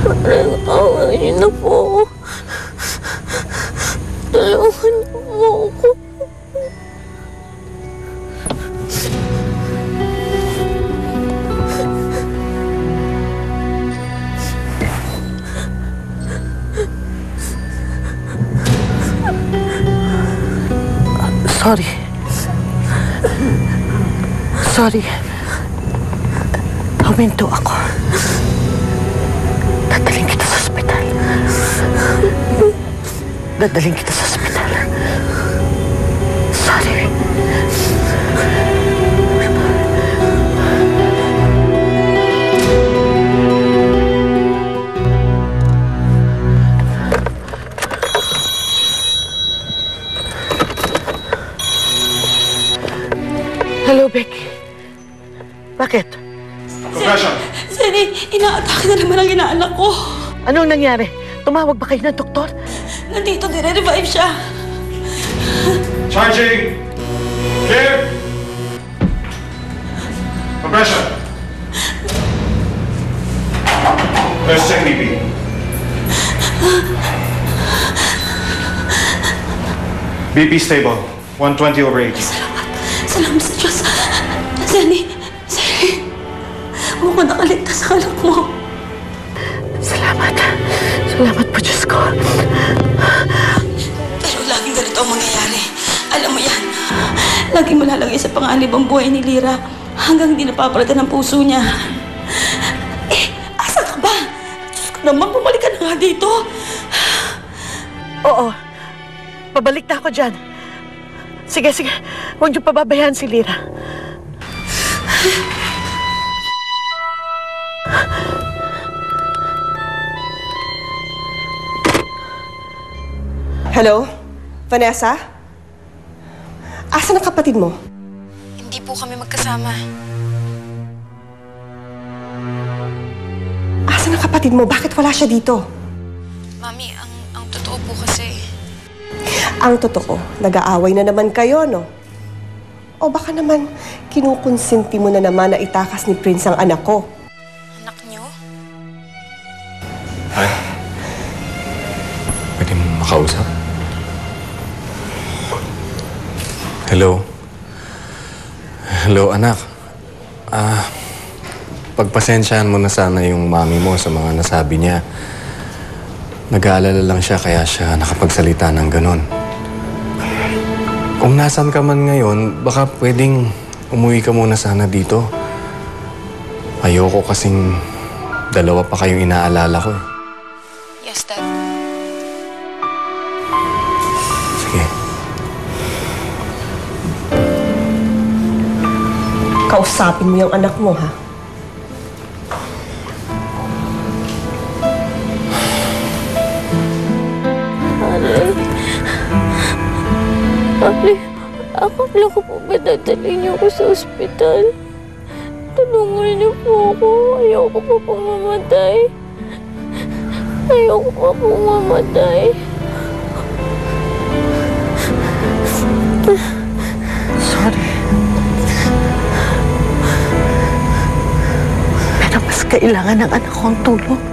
Parang awa niyo na po ako. Tulungan niyo po ako. Sorry. Huminto ako. Dadaling kita sa ospital. Sorry. Hello, Becky. Bakit? Profession! Seni, inaatake na naman ang inaanak ko. Anong nangyari? Tumawag ba kayo ng doktor? Nandito, nire-revive siya. Charging! Clear! Compression! Let's check BP. BP stable. 120/80. Salamat sa Diyos. Seni, huwag ko nakaligtas sa anak mo. Salamat po, Diyos ko. Pero laging ganito ang mangyayari. Alam mo yan. Laging malalagay sa panganib ang buhay ni Lyra hanggang hindi napapalitan ang puso niya. Asa ka ba? Diyos ko naman, bumalik ka na nga dito. Oo. Pabalik na ako dyan. Sige. Huwag niyo pababayaan si Lyra. Hello? Vanessa? Asan ang kapatid mo? Hindi po kami magkasama. Asan ang kapatid mo? Bakit wala siya dito? Mami, ang totoo po kasi... Ang totoo, nag-aaway na naman kayo, no? O baka naman, kinukonsinti mo na naman na itakas ni Prince ang anak ko. Anak niyo? Hi. Pwede mo makausap? Hello, anak. Pagpasensyahan mo na sana yung mami mo sa mga nasabi niya. Nag-aalala lang siya kaya siya nakapagsalita ng ganon. Kung nasan ka man ngayon, baka pwedeng umuwi ka muna sana dito. Ayoko kasing dalawa pa kayong inaalala ko. Yes, Dad. Sige. Kausapin mo yung anak mo, ha? Akala ko po ba dadalhin niyo ako sa ospital? Tulungan niyo po ako. Ayoko pa pong mamatay. Sorry. Pero mas kailangan ng anak ko ang tulong.